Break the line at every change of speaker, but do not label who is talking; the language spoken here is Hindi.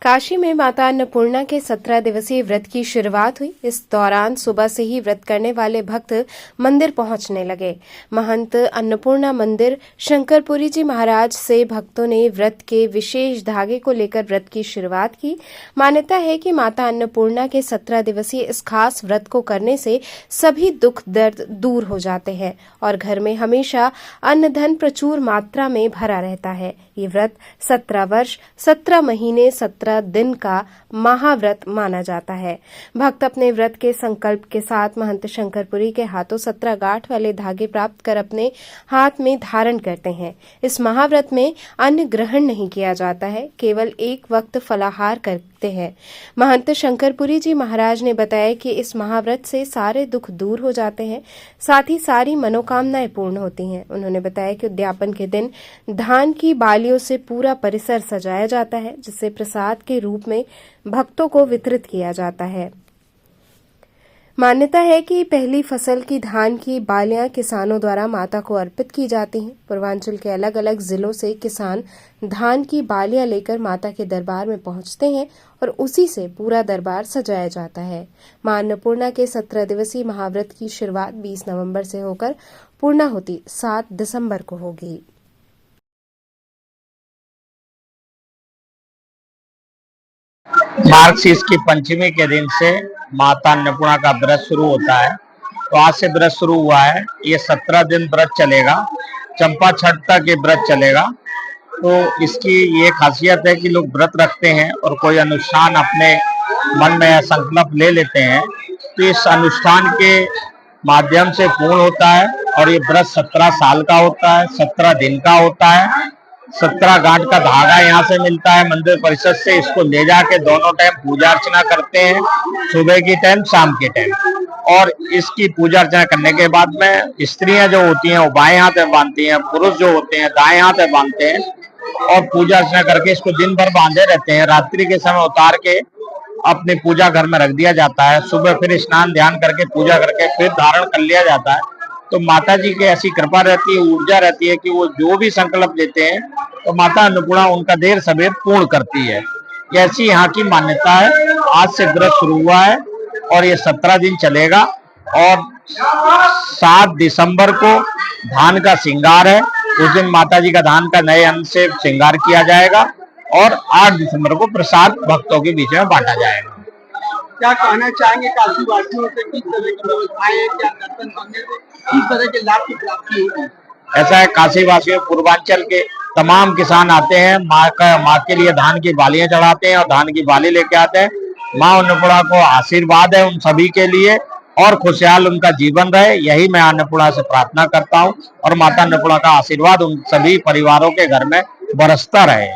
काशी में माता अन्नपूर्णा के 17 दिवसीय व्रत की शुरुआत हुई। इस दौरान सुबह से ही व्रत करने वाले भक्त मंदिर पहुंचने लगे। महंत अन्नपूर्णा मंदिर शंकरपुरी जी महाराज से भक्तों ने व्रत के विशेष धागे को लेकर व्रत की शुरुआत की। मान्यता है कि माता अन्नपूर्णा के 17 दिवसीय इस खास व्रत को करने से सभी दुख दर्द दूर हो जाते हैं और घर में हमेशा अन्न धन प्रचुर मात्रा में भरा रहता है। ये व्रत 17 वर्ष 17 महीने 17 दिन का महाव्रत माना जाता है। भक्त अपने व्रत के संकल्प के साथ महंत शंकरपुरी के हाथों 17 गांठ वाले धागे प्राप्त कर अपने हाथ में धारण करते हैं। इस महाव्रत में अन्न ग्रहण नहीं किया जाता है, केवल एक वक्त फलाहार करते हैं। महंत शंकरपुरी जी महाराज ने बताया कि इस महाव्रत से सारे दुख दूर हो जाते हैं, साथ ही सारी मनोकामनाएं पूर्ण होती हैं। उन्होंने बताया कि उद्यापन के दिन धान की बालियों से पूरा परिसर सजाया जाता है, जिसे प्रसाद के रूप में भक्तों को वितरित किया जाता है। मान्यता है कि पहली फसल की धान की बालियां किसानों द्वारा माता को अर्पित की जाती हैं। पूर्वांचल के अलग अलग जिलों से किसान धान की बालियां लेकर माता के दरबार में पहुंचते हैं और उसी से पूरा दरबार सजाया जाता है। मां अन्नपूर्णा के 17 दिवसीय महाव्रत की शुरुआत 20 नवंबर से होकर पूर्णाहुति 7 दिसंबर को होगी।
मार्गशीर्ष की पंचमी के दिन से माता अन्नपूर्णा का व्रत शुरू होता है। तो आज से व्रत शुरू हुआ है। ये 17 दिन व्रत चलेगा, चंपा छठ तक ये व्रत चलेगा। तो इसकी ये खासियत है कि लोग व्रत रखते हैं और कोई अनुष्ठान अपने मन में संकल्प ले लेते हैं, तो इस अनुष्ठान के माध्यम से पूर्ण होता है। और ये व्रत 17 साल का होता है, 17 दिन का होता है। 17 गांठ का धागा यहाँ से मिलता है मंदिर परिषद से। इसको ले जाके दोनों टाइम पूजा अर्चना करते हैं, सुबह की टाइम, शाम के टाइम। और इसकी पूजा अर्चना करने के बाद में स्त्रियां जो होती हैं वो बाएं हाथ में बांधती हैं, पुरुष जो होते हैं दाएं हाथ में बांधते हैं और पूजा अर्चना करके इसको दिन भर बांधे रहते हैं। रात्रि के समय उतार के अपने पूजा घर में रख दिया जाता है। सुबह फिर स्नान ध्यान करके पूजा करके फिर धारण कर लिया जाता है। तो माता जी की ऐसी कृपा रहती है, ऊर्जा रहती है कि वो जो भी संकल्प लेते हैं तो माता अन्नपूर्णा उनका देर सवेर पूर्ण करती है। ऐसी यहाँ की मान्यता है। आज से व्रत शुरू हुआ है और ये 17 दिन चलेगा। और 7 दिसंबर को धान का श्रृंगार है। उस दिन माता जी का धान का नए अन्न से श्रृंगार किया जाएगा और 8 दिसंबर को प्रसाद भक्तों के बीच में बांटा जाएगा।
क्या कहना चाहेंगे काशी वासियों से? किस तरह की व्यवस्थाएं, क्या दर्शन करने से किस तरह के लाभ की प्राप्ति होगी?
ऐसा है, काशी वासियों पूर्वांचल के तमाम किसान आते हैं, माँ के लिए धान की बालियां चढ़ाते हैं और धान की बाली लेके आते हैं। माँ अन्नपूर्णा को आशीर्वाद है उन सभी के लिए और खुशहाल उनका जीवन रहे, यही मैं अन्नपूर्णा से प्रार्थना करता हूँ। और माता अन्नपूर्णा का आशीर्वाद उन सभी परिवारों के घर में बरसता रहे।